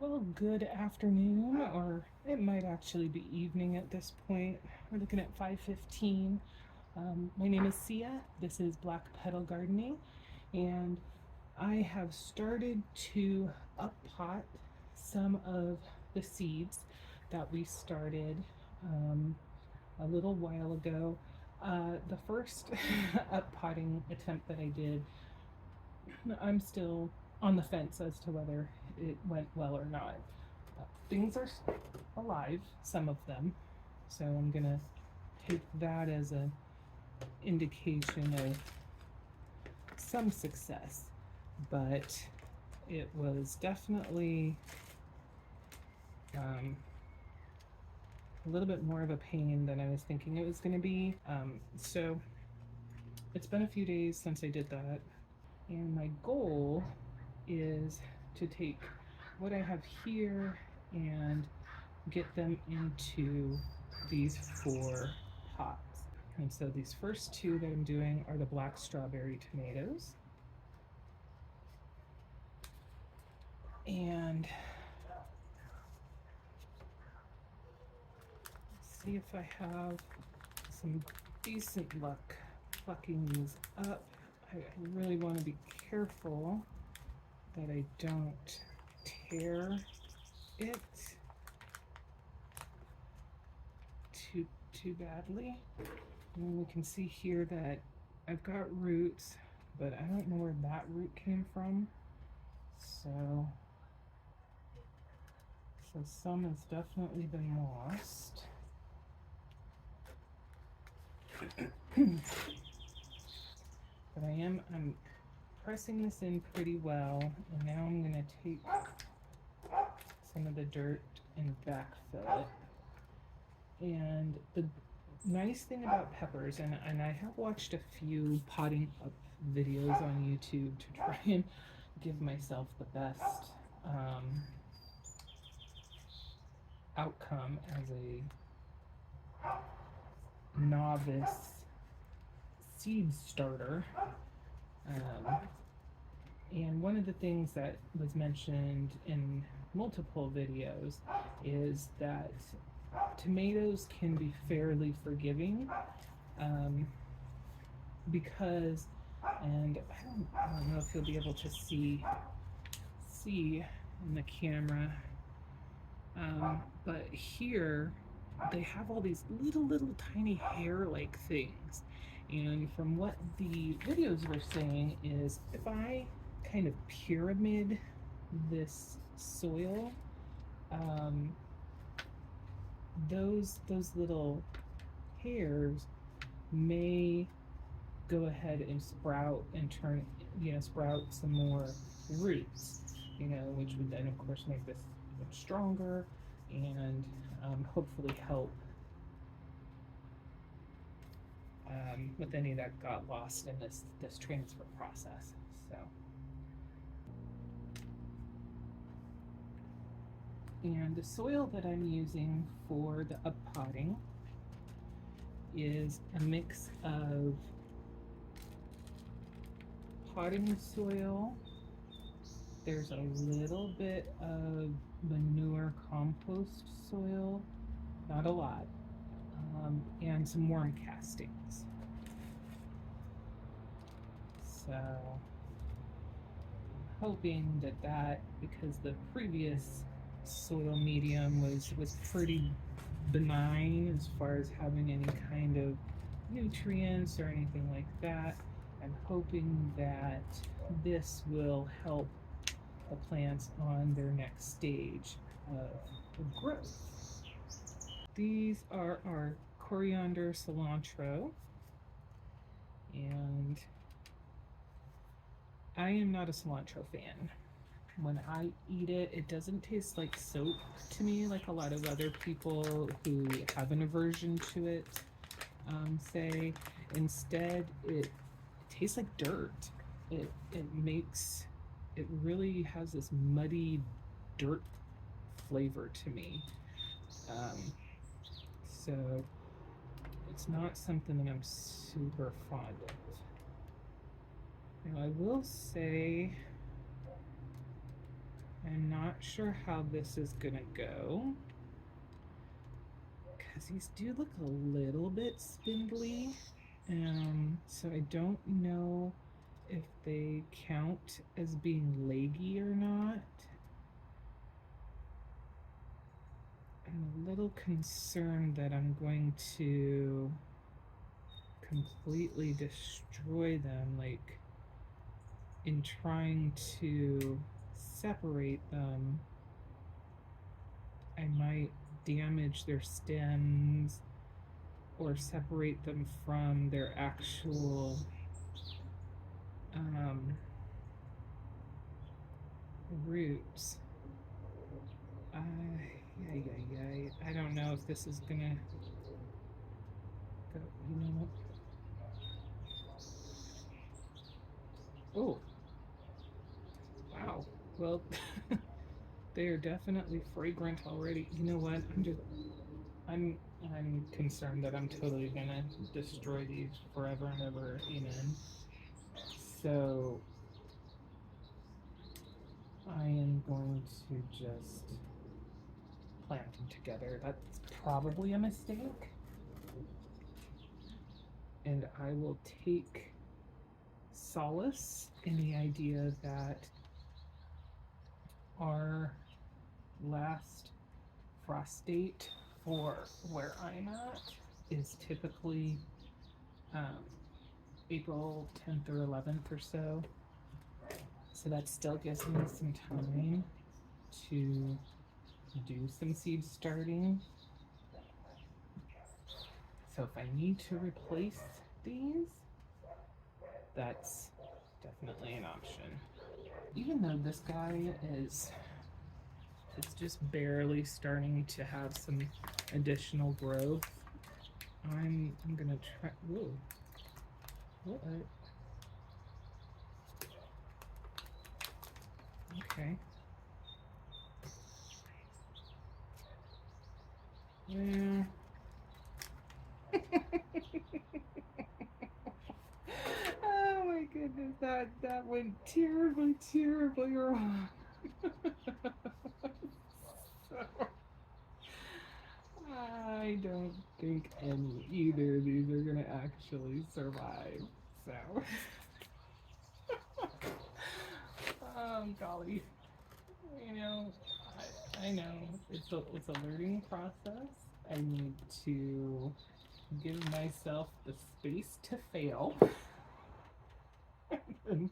Well, good afternoon, or it might actually be evening at this point. We're looking at 5:15. My name is Sia. This is Black Petal Gardening, and I have started to uppot some of the seeds that we started a little while ago. The first uppotting attempt that I did, I'm still on the fence as to whether it went well or not. Things are alive, some of them, so I'm gonna take that as an indication of some success, but it was definitely a little bit more of a pain than I was thinking it was going to be. So it's been a few days since I did that, and my goal is to take what I have here and get them into these 4 pots. And so these first 2 that I'm doing are the black strawberry tomatoes. And let's see if I have some decent luck plucking these up. I really want to be careful that I don't tear it too badly. And we can see here that I've got roots, but I don't know where that root came from. So some has definitely been lost. But I'm pressing this in pretty well, and now I'm going to take some of the dirt and backfill it. And the nice thing about peppers, and I have watched a few potting up videos on YouTube to try and give myself the best outcome as a novice seed starter. And one of the things that was mentioned in multiple videos is that tomatoes can be fairly forgiving because, and I don't know if you'll be able to see in the camera, but here they have all these little tiny hair-like things. And from what the videos were saying is if I kind of pyramid this soil, those little hairs may go ahead and sprout and sprout some more roots, which would then of course make this even stronger and hopefully help with any that got lost in this transfer process. So, and the soil that I'm using for the uppotting is a mix of potting soil. There's a little bit of manure compost soil, not a lot, and some worm castings. So I'm hoping that because the previous soil medium was pretty benign as far as having any kind of nutrients or anything like that, I'm hoping that this will help the plants on their next stage of growth. These are our coriander, cilantro, and I am not a cilantro fan. When I eat it, it doesn't taste like soap to me, like a lot of other people who have an aversion to it say. Instead, it tastes like dirt. It really has this muddy dirt flavor to me. So it's not something that I'm super fond of. Now I will say I'm not sure how this is gonna go because these do look a little bit spindly. So I don't know if they count as being leggy or not. I'm a little concerned that I'm going to completely destroy them, like in trying to separate them. I might damage their stems or separate them from their actual roots. I don't know if this is gonna go. You know what? Oh, wow. Well, they are definitely fragrant already. You know what? I'm concerned that I'm totally gonna destroy these forever and ever. Amen. So I am going to just plant them together. That's probably a mistake. And I will take solace in the idea that our last frost date for where I'm at is typically um, April 10th or 11th or so. So that still gives me some time to do some seed starting. So if I need to replace these, that's definitely an option. Even though this guy is, it's just barely starting to have some additional growth, I'm gonna try. Whoa, what? Okay. Yeah. Oh my goodness, that went terribly wrong. So, I don't think either of these are gonna actually survive. So, golly, you know, I know it's a learning process. I need to give myself the space to fail and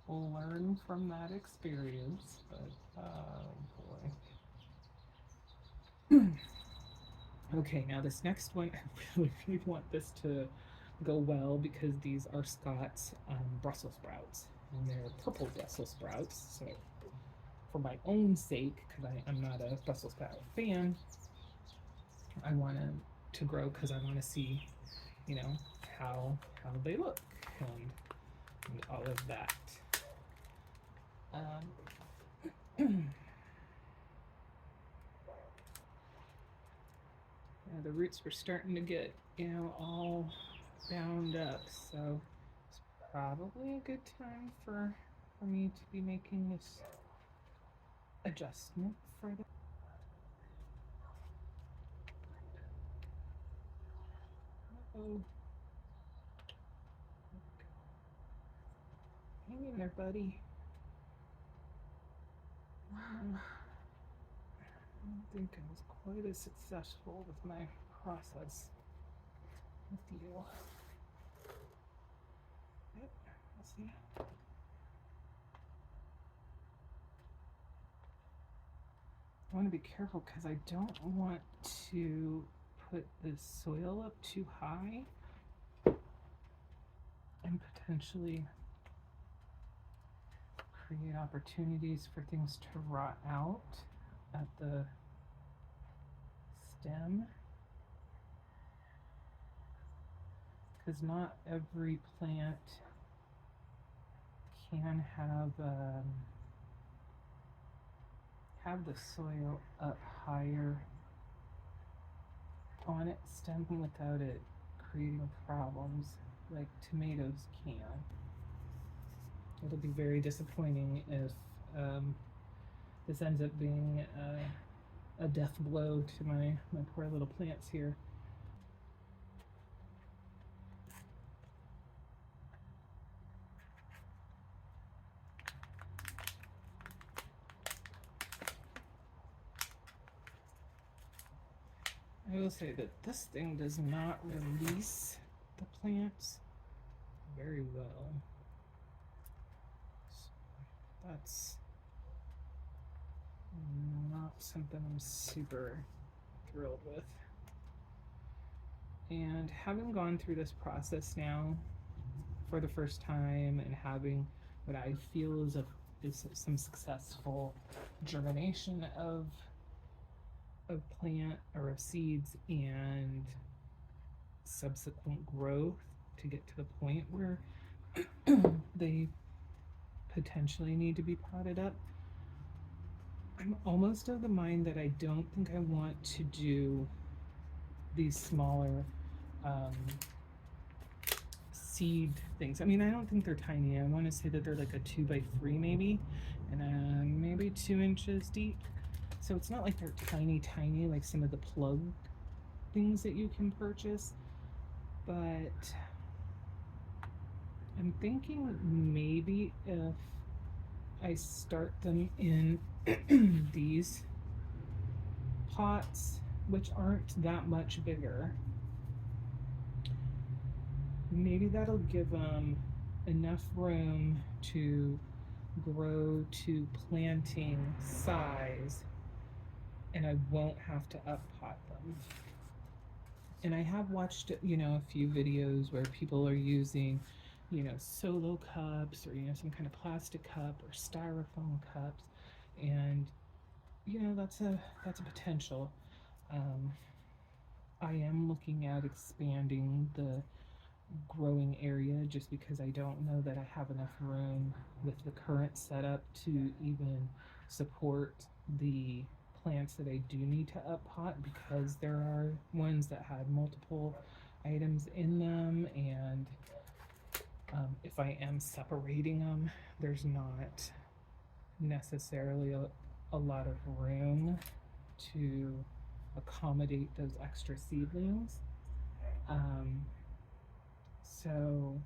learn from that experience. But boy. Okay, now this next one, I really want this to go well because these are Scott's Brussels sprouts, and they're purple Brussels sprouts. So, for my own sake, because I'm not a Brussels sprout fan, I want to grow because I want to see, you know, how they look and all of that. Yeah, the roots were starting to get, all bound up, so it's probably a good time for me to be making this adjustment for the. Oh, hang in there, buddy. I don't think I was quite as successful with my process with you. Yep, we'll see. I want to be careful because I don't want to put the soil up too high and potentially create opportunities for things to rot out at the stem, because not every plant can have the soil up higher on its stem without it creating problems like tomatoes can. It'll be very disappointing if this ends up being a death blow to my poor little plants here. I will say that this thing does not release the plants very well. So that's not something I'm super thrilled with. And having gone through this process now for the first time and having what I feel is some successful germination of plant or of seeds and subsequent growth to get to the point where they potentially need to be potted up, I'm almost of the mind that I don't think I want to do these smaller seed things. I mean, I don't think they're tiny. I want to say that they're like a 2x3 maybe, and maybe 2 inches deep. So it's not like they're tiny like some of the plug things that you can purchase, but I'm thinking maybe if I start them in these pots, which aren't that much bigger, maybe that'll give them enough room to grow to planting size, and I won't have to up pot them. And I have watched, a few videos where people are using, solo cups or, some kind of plastic cup or styrofoam cups. And, that's a potential. I am looking at expanding the growing area just because I don't know that I have enough room with the current setup to even support the plants that I do need to up pot, because there are ones that had multiple items in them, and if I am separating them, there's not necessarily a lot of room to accommodate those extra seedlings. So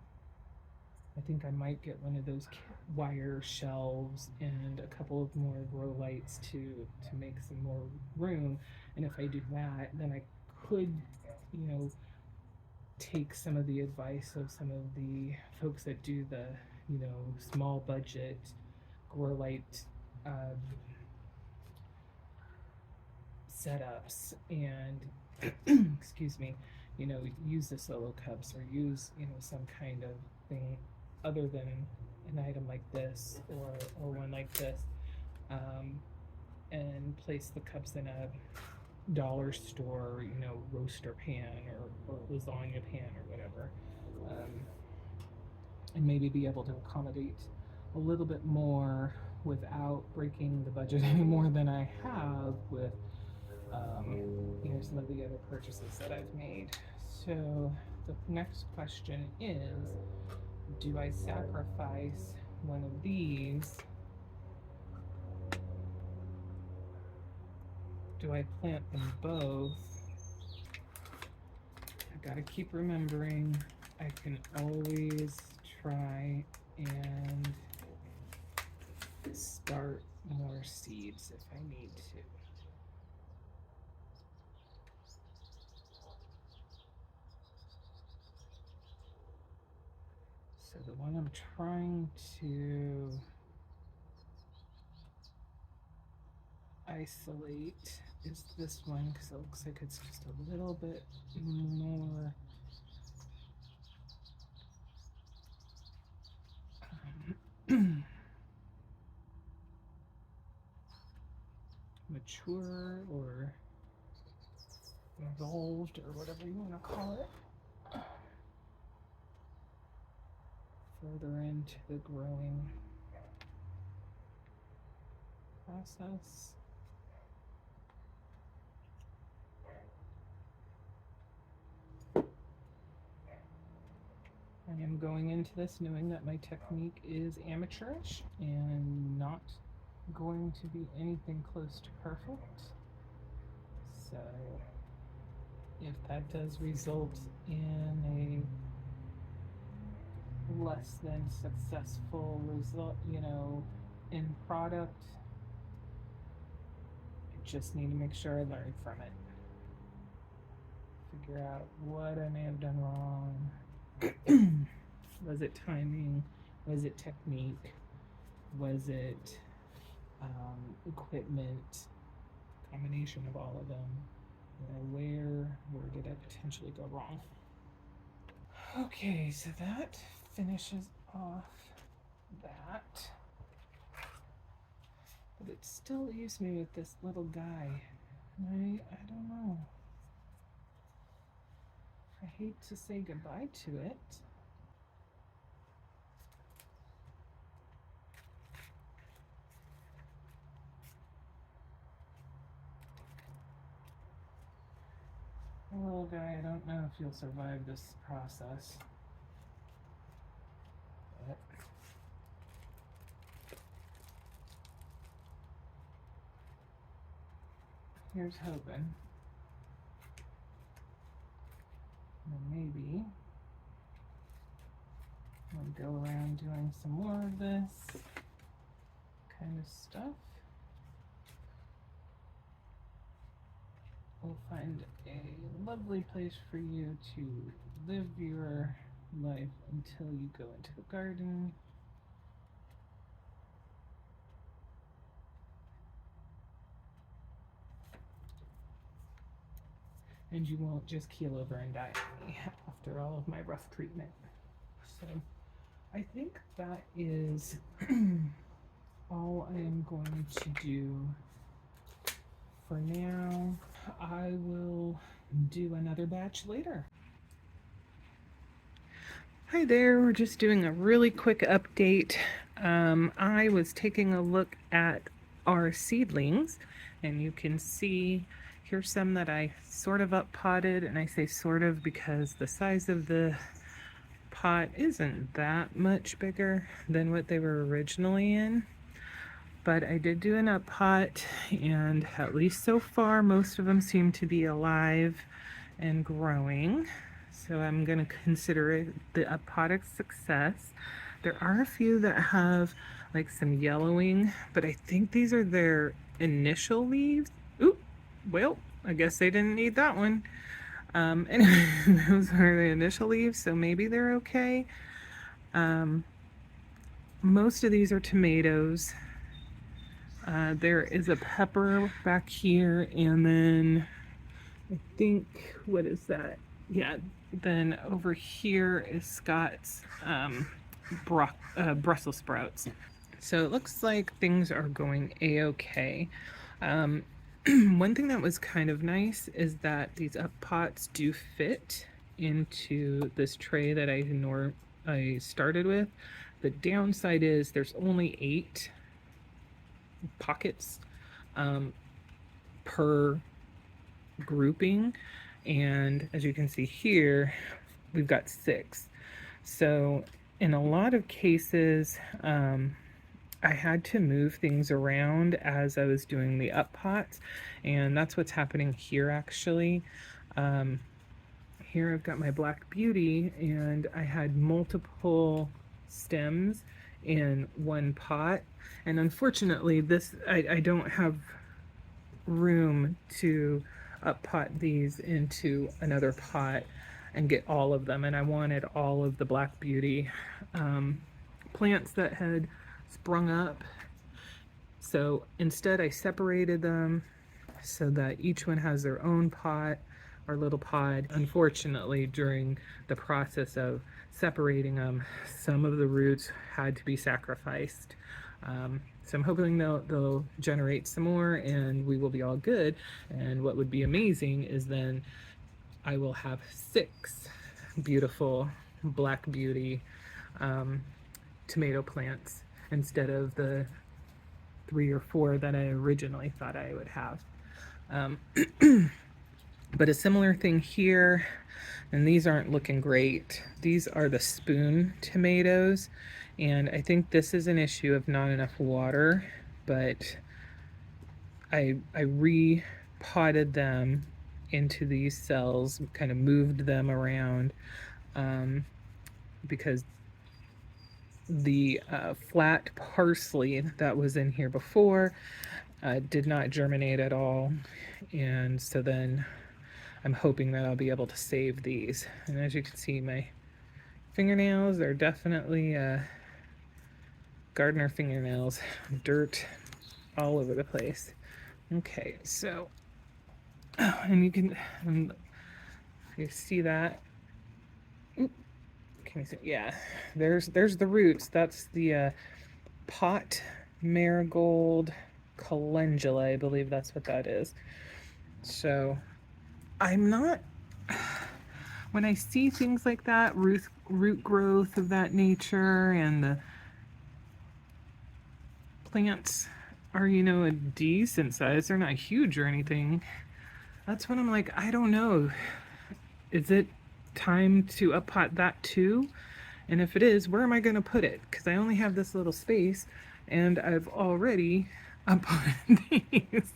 I think I might get one of those wire shelves and a couple of more grow lights to make some more room. And if I do that, then I could, take some of the advice of some of the folks that do the, small budget grow light setups and excuse me, use the solo cups or use, some kind of thing other than an item like this or one like this, and place the cups in a dollar store, roaster pan or lasagna pan or whatever, and maybe be able to accommodate a little bit more without breaking the budget any more than I have with some of the other purchases that I've made. So the next question is, do I sacrifice one of these? Do I plant them both? I've got to keep remembering I can always try and start more seeds if I need to. So the one I'm trying to isolate is this one because it looks like it's just a little bit more mature or evolved or whatever you want to call it, further into the growing process. I am going into this knowing that my technique is amateurish and not going to be anything close to perfect. So if that does result in a less than successful result, in product, I just need to make sure I learn from it. Figure out what I may have done wrong. Was it timing? Was it technique? Was it equipment? Combination of all of them. Where did I potentially go wrong? Okay, so that finishes off that. But it still leaves me with this little guy. I don't know. I hate to say goodbye to it. Little guy, I don't know if you'll survive this process. But here's hoping. And maybe we'll go around doing some more of this kind of stuff. We'll find a lovely place for you to live your life until you go into the garden. And you won't just keel over and die on me after all of my rough treatment. So I think that is all I am going to do for now. I will do another batch later. Hi there, we're just doing a really quick update. I was taking a look at our seedlings, and you can see here's some that I sort of up potted, and I say sort of because the size of the pot isn't that much bigger than what they were originally in. But I did do an up pot, and at least so far most of them seem to be alive and growing. So I'm going to consider it the up pot a success. There are a few that have like some yellowing, but I think these are their initial leaves. Oop, well, I guess they didn't need that one. Anyway, those are the initial leaves, so maybe they're okay. Most of these are tomatoes. There is a pepper back here, and then I think, what is that? Yeah, then over here is Scott's Brussels sprouts. So it looks like things are going a-okay. One thing that was kind of nice is that these up pots do fit into this tray that I started with. The downside is there's only 8 pockets per grouping, and as you can see here, we've got 6. So in a lot of cases, I had to move things around as I was doing the up pots, and that's what's happening here actually. Here I've got my Black Beauty, and I had multiple stems in one pot, and unfortunately I don't have room to up pot these into another pot and get all of them, and I wanted all of the Black Beauty plants that had sprung up. So instead I separated them so that each one has their own pot or little pod. Unfortunately, during the process of separating them, some of the roots had to be sacrificed. So I'm hoping they'll generate some more and we will be all good. And what would be amazing is then I will have 6 beautiful Black Beauty tomato plants instead of the 3 or 4 that I originally thought I would have. But a similar thing here, and these aren't looking great. These are the spoon tomatoes, and I think this is an issue of not enough water. but I repotted them into these cells, kind of moved them around, because the flat parsley that was in here before did not germinate at all. And so then I'm hoping that I'll be able to save these. And as you can see, my fingernails are definitely gardener fingernails, dirt all over the place. Okay, so, oh, and you can, you see that? Can you see? Yeah, there's the roots. That's the pot marigold calendula, I believe that's what that is. So I'm not, when I see things like that, root growth of that nature, and the plants are, a decent size, they're not huge or anything, that's when I'm like, I don't know, is it time to up pot that too? And if it is, where am I going to put it? Because I only have this little space, and I've already up potted these,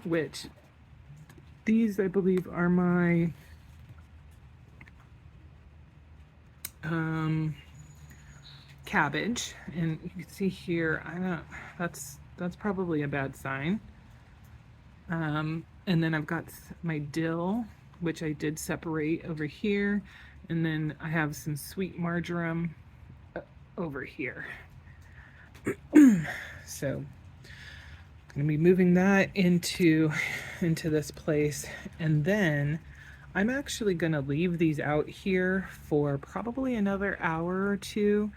which these I believe are my cabbage, and you can see here, I don't, that's probably a bad sign. And then I've got my dill, which I did separate over here, and then I have some sweet marjoram over here. So I'm gonna be moving that into this place, and then I'm actually gonna leave these out here for probably another hour or two,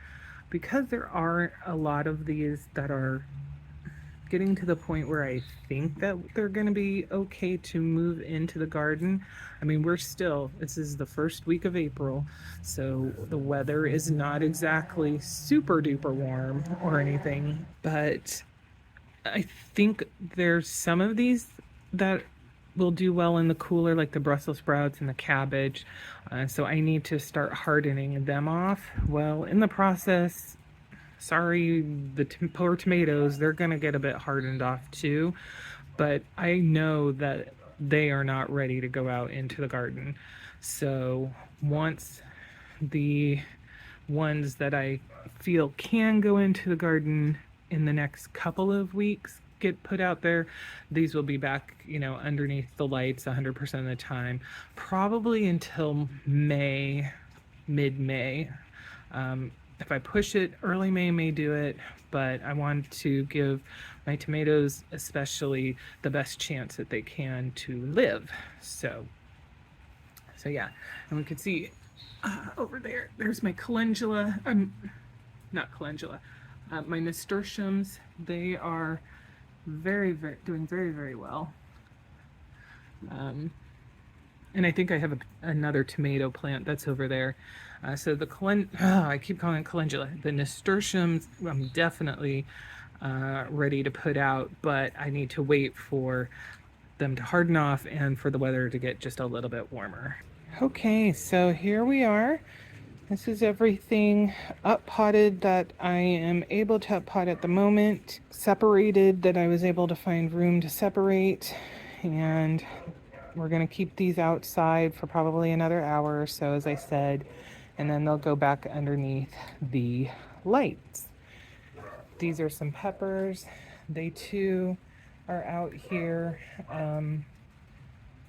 because there are a lot of these that are getting to the point where I think that they're going to be okay to move into the garden. I mean, this is the first week of April, so the weather is not exactly super duper warm or anything, but I think there's some of these that will do well in the cooler, like the Brussels sprouts and the cabbage. So I need to start hardening them off. Well, in the process, sorry, the poor tomatoes, they're going to get a bit hardened off too. But I know that they are not ready to go out into the garden. So once the ones that I feel can go into the garden in the next couple of weeks get put out there, these will be back, underneath the lights 100% of the time, probably until May, mid-May. If I push it, early May may do it, but I want to give my tomatoes especially the best chance that they can to live. So yeah, and we can see over there's my calendula, not calendula, my nasturtiums. They are doing very, very well. And I think I have another tomato plant that's over there. So I keep calling it calendula. The nasturtiums, I'm definitely ready to put out, but I need to wait for them to harden off and for the weather to get just a little bit warmer. Okay, so here we are. This is everything up potted that I am able to up pot at the moment. Separated that I was able to find room to separate, and we're going to keep these outside for probably another hour or so, as I said, and then they'll go back underneath the lights. These are some peppers. They too are out here.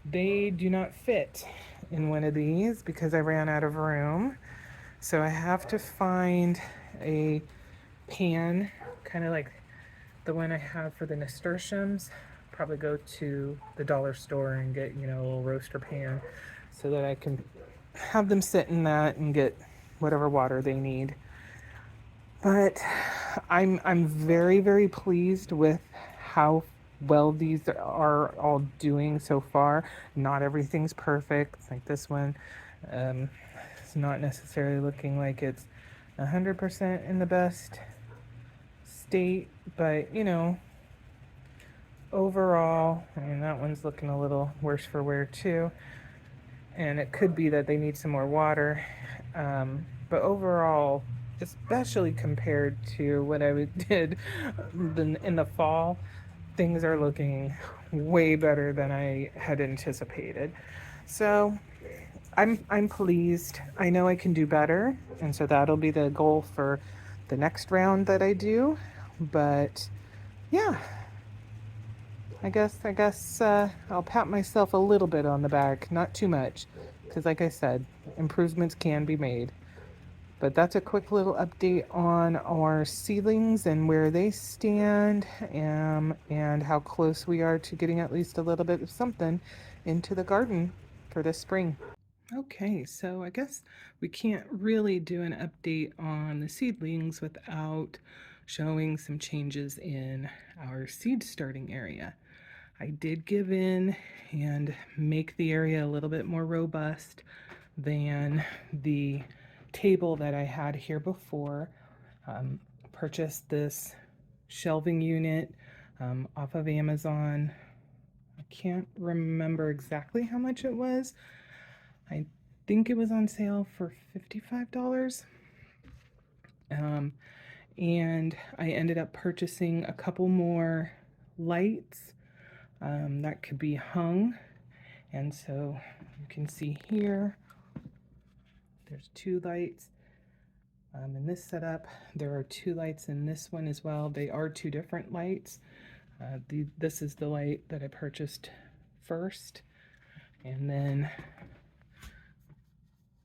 They do not fit in one of these because I ran out of room. So I have to find a pan, kind of like the one I have for the nasturtiums. Probably go to the dollar store and get, a little roaster pan so that I can have them sit in that and get whatever water they need. But I'm very, very pleased with how well these are all doing so far. Not everything's perfect. Like this one, it's not necessarily looking like it's 100% in the best state, but overall, I mean, that one's looking a little worse for wear too, and it could be that they need some more water, but overall especially compared to what I did in the fall. Things are looking way better than I had anticipated. So I'm pleased. I know I can do better, and so that'll be the goal for the next round that I do. But yeah, I guess I'll pat myself a little bit on the back, not too much, because like I said, improvements can be made. But that's a quick little update on our seedlings and where they stand, and how close we are to getting at least a little bit of something into the garden for this spring. Okay, so I guess we can't really do an update on the seedlings without showing some changes in our seed starting area. I did give in and make the area a little bit more robust than the table that I had here before. Purchased this shelving unit off of Amazon. I can't remember exactly how much it was. I think it was on sale for $55. Um, and I ended up purchasing a couple more lights that could be hung. And so you can see here, there's 2 lights. In this setup, there are 2 lights in this one as well. They are 2 different lights. This is the light that I purchased first, and then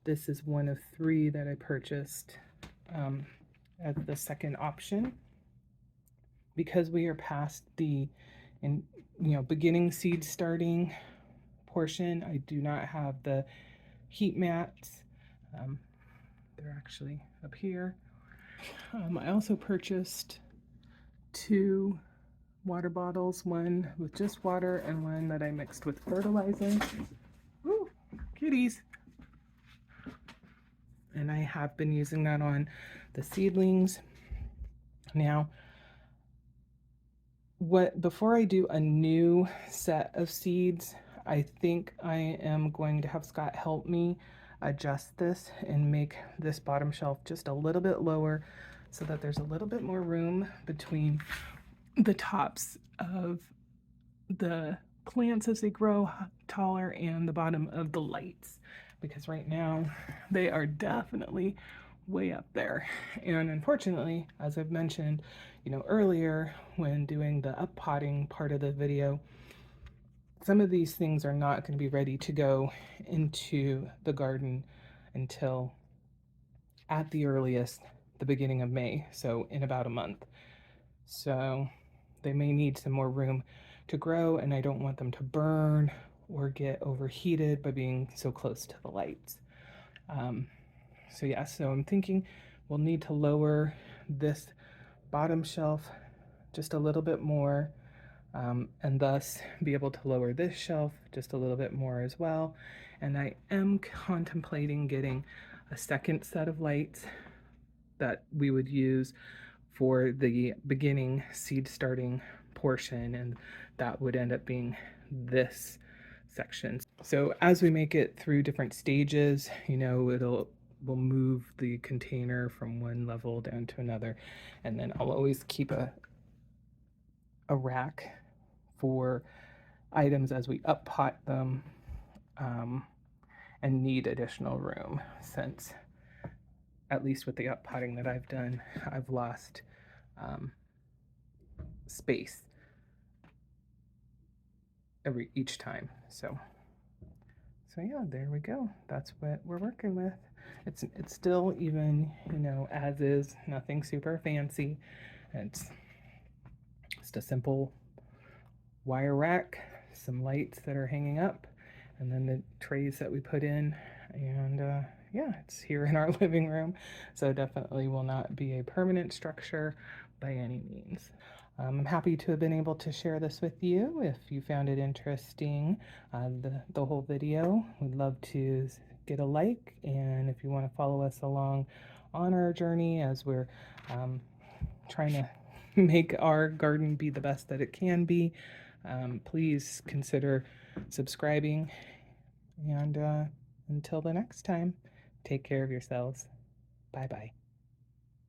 this is one of 3 that I purchased as the second option. Because we are past the beginning seed starting portion, I do not have the heat mats. They're actually up here. I also purchased 2 water bottles, one with just water and one that I mixed with fertilizer. Woo, kitties. And I have been using that on the seedlings. Now, before I do a new set of seeds, I think I am going to have Scott help me adjust this and make this bottom shelf just a little bit lower so that there's a little bit more room between the tops of the plants as they grow taller and the bottom of the lights, because right now they are definitely way up there. And unfortunately, as I've mentioned, earlier when doing the up potting part of the video, some of these things are not going to be ready to go into the garden until at the earliest the beginning of May, so in about a month. So they may need some more room to grow, and I don't want them to burn or get overheated by being so close to the lights. So I'm thinking we'll need to lower this bottom shelf just a little bit more, and thus be able to lower this shelf just a little bit more as well. And I am contemplating getting a second set of lights that we would use for the beginning seed starting portion, and that would end up being this section. So as we make it through different stages, we'll move the container from one level down to another, and then I'll always keep a rack for items as we up pot them, and need additional room, since at least with the up potting that I've done, I've lost space each time. So yeah, there we go. That's what we're working with. It's still, even as is, nothing super fancy. It's just a simple wire rack, some lights that are hanging up, and then the trays that we put in. And yeah, it's here in our living room, so definitely will not be a permanent structure by any means. I'm happy to have been able to share this with you. If you found it interesting, the whole video, we'd love to get a like. And if you want to follow us along on our journey as we're trying to make our garden be the best that it can be, please consider subscribing. And until the next time, take care of yourselves. Bye bye.